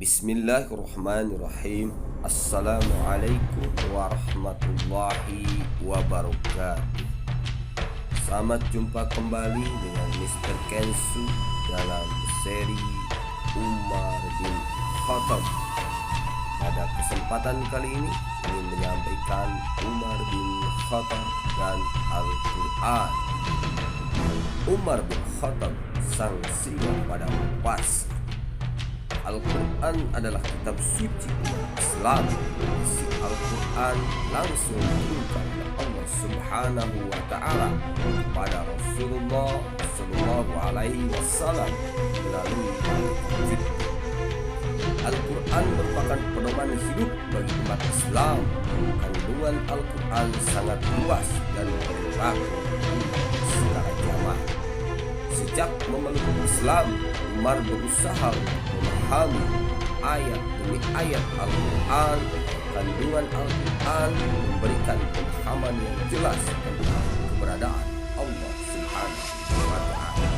Bismillahirrahmanirrahim. Assalamualaikum warahmatullahi wabarakatuh. Selamat jumpa kembali dengan Mr. Kensu dalam seri Umar bin Khattab. Pada kesempatan kali ini ingin menyampaikan Umar bin Khattab dan Al-Quran. Umar bin Khattab sang singa pada pas. Al-Quran adalah kitab suci Islam. Isi Al-Quran langsung diturunkan oleh Allah Subhanahu wa Ta'ala kepada Rasulullah Sallallahu Alaihi Wasallam melalui Jibril. Al-Quran merupakan pedoman hidup bagi umat Islam. Kandungan Al-Quran sangat luas dan berlaku secara jamaah. Sejak memeluk Islam, Umar berusaha memahami ayat demi ayat Al-Quran. Kandungan Al-Quran memberikan pemahaman yang jelas tentang keberadaan Allah Subhanahu wa Ta'ala.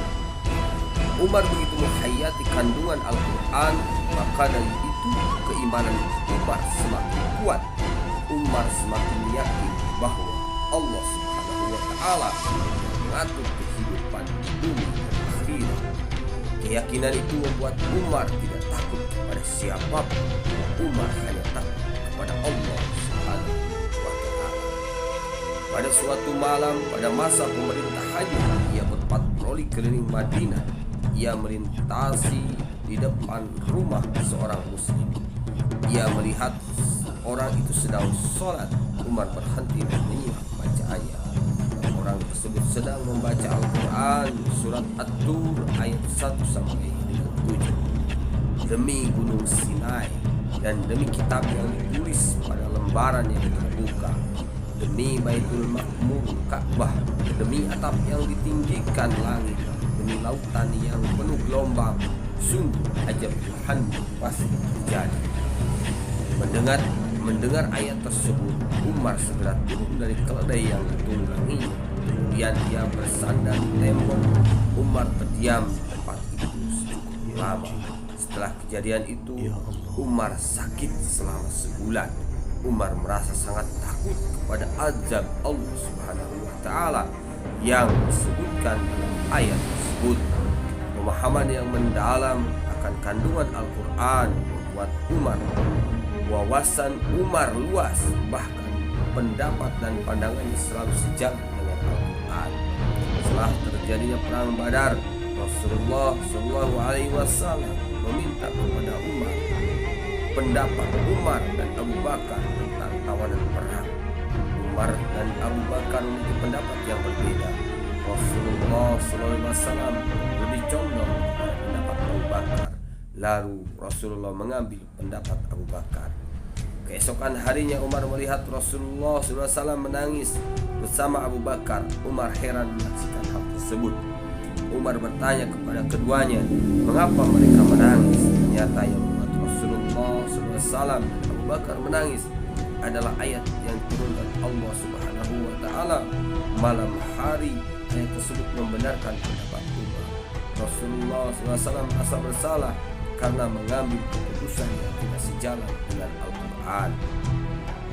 Umar begitu menghayati kandungan Al-Quran, maka dari itu keimanan Umar semakin kuat. Umar semakin yakin bahwa Allah Subhanahu wa Ta'ala mengatur kehidupan bumi dan akhirat. Keyakinan itu membuat Umar tidak takut kepada siapapun. Umar hanya takut kepada Allah Subhanahu wa Ta'ala. Pada suatu malam pada masa pemerintahannya, ia berpatroli keliling Madinah. Ia melintasi di depan rumah seorang muslim. Ia melihat orang itu sedang sholat. Umar berhenti dan menyimak bacaannya. Orang tersebut sedang membaca Al-Quran surat At-Tur ayat 1 sampai 7. Demi gunung Sinai dan demi kitab yang ditulis pada lembaran yang terbuka, demi Baitul Ma'mur Ka'bah, demi atap yang ditinggikan langit, demi lautan yang penuh gelombang, sungguh ajab Tuhan pasti terjadi. Mendengar ayat tersebut, Umar segera turun dari keledai yang ditungganginya. Kemudian ia bersandar di tembok. Umar terdiam di tempat itu cukup lama. Setelah kejadian itu, Umar sakit selama sebulan. Umar merasa sangat takut kepada azab Allah Subhanahu wa Ta'ala yang disebutkan dalam ayat tersebut. Pemahaman yang mendalam akan kandungan Al-Quran membuat wawasan Umar luas, bahkan pendapat dan pandangannya selalu sejalan dengan Al-Quran. Setelah terjadinya perang Badar, Rasulullah Shallallahu Alaihi Wasallam meminta kepada Umar pendapat Umar dan Abu Bakar tentang tawanan perang. Umar dan Abu Bakar memiliki pendapat yang berbeda. Rasulullah Shallallahu Alaihi Wasallam lebih condong kepada pendapat Abu Bakar. Lalu Rasulullah mengambil pendapat Abu Bakar. Keesokan harinya Umar melihat Rasulullah SAW menangis bersama Abu Bakar. Umar heran menyaksikan hal tersebut. Umar bertanya kepada keduanya, mengapa mereka menangis? Ternyata yang membuat Rasulullah SAW dan Abu Bakar menangis adalah ayat yang diturunkan Allah Subhanahu wa Ta'ala malam hari. Ayat tersebut membenarkan pendapat Umar. Rasulullah SAW merasa bersalah karena mengambil keputusan yang tidak sejalan dengan Al-Quran.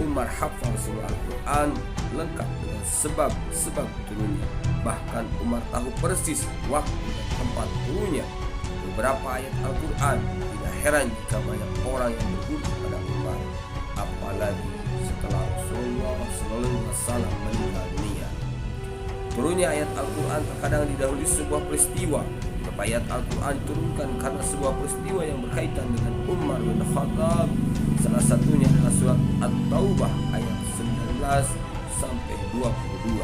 Umar hafal surah Al-Quran lengkap dengan sebab-sebab turunnya. Bahkan Umar tahu persis waktu dan tempat turunnya beberapa ayat Al-Quran. Tidak heran jika banyak orang yang berguru pada Umar, apalagi setelah Rasulullah SAW meninggal dunia. Turunnya ayat Al-Quran terkadang didahului sebuah peristiwa. Ayat Al-Quran diturunkan karena sebuah peristiwa yang berkaitan dengan Umar bin Khattab. Salah satunya adalah surat At-Taubah ayat 19 sampai 22.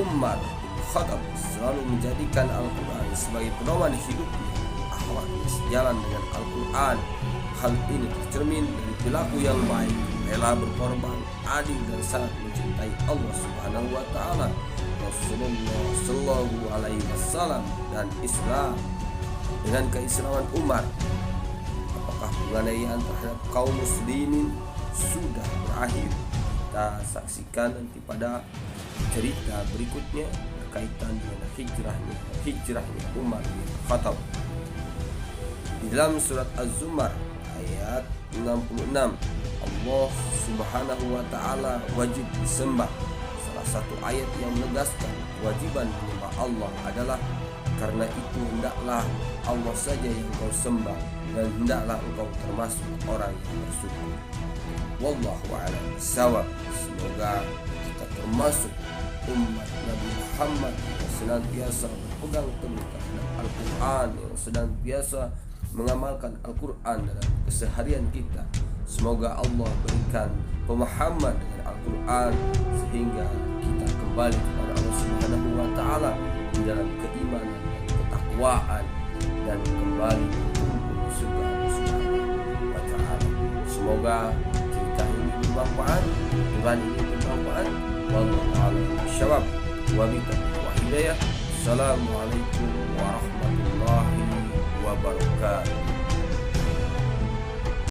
Umar bin Khattab selalu menjadikan Al-Quran sebagai pedoman hidupnya. Akhlaknya sejalan dengan Al-Quran. Hal ini tercermin dari perilaku yang baik, rela berkorban, adil dan sangat mencintai Allah Subhanahu wa Ta'ala, Rasulullah Sallallahu Alaihi Wasallam dan Islam. Dengan keislaman Umar, apakah penganiayaan terhadap kaum muslimin sudah berakhir? Kita saksikan nanti pada cerita berikutnya berkaitan dengan hijrahnya Umar bin Khattab. Di dalam surat Az-Zumar ayat 66. Allah Subhanahu wa ta'ala wajib disembah. Salah satu ayat yang menegaskan kewajiban menyembah Allah adalah karena itu hendaklah Allah saja yang engkau sembah dan hendaklah engkau termasuk orang yang bersyukur. Wallahu a'lam bishawab. Semoga kita termasuk umat Nabi Muhammad yang senantiasa berpegang teguh terhadap Al-Quran, yang senantiasa mengamalkan Al-Quran dalam keseharian kita. Semoga Allah berikan pemahaman dengan Al-Quran sehingga kita kembali kepada Allah Subhanahu wa ta'ala di dalam keimanan dan ketakwaan, dan kembali berkumpul di surga Allah Subhanahu wa ta'ala. Semoga cerita ini bermanfaat, Tuhan ini bermanfaat. Wallahu a'lam bishawab. Wabillahi wa hidayah. Assalamualaikum warahmatullahi wabarakatuh.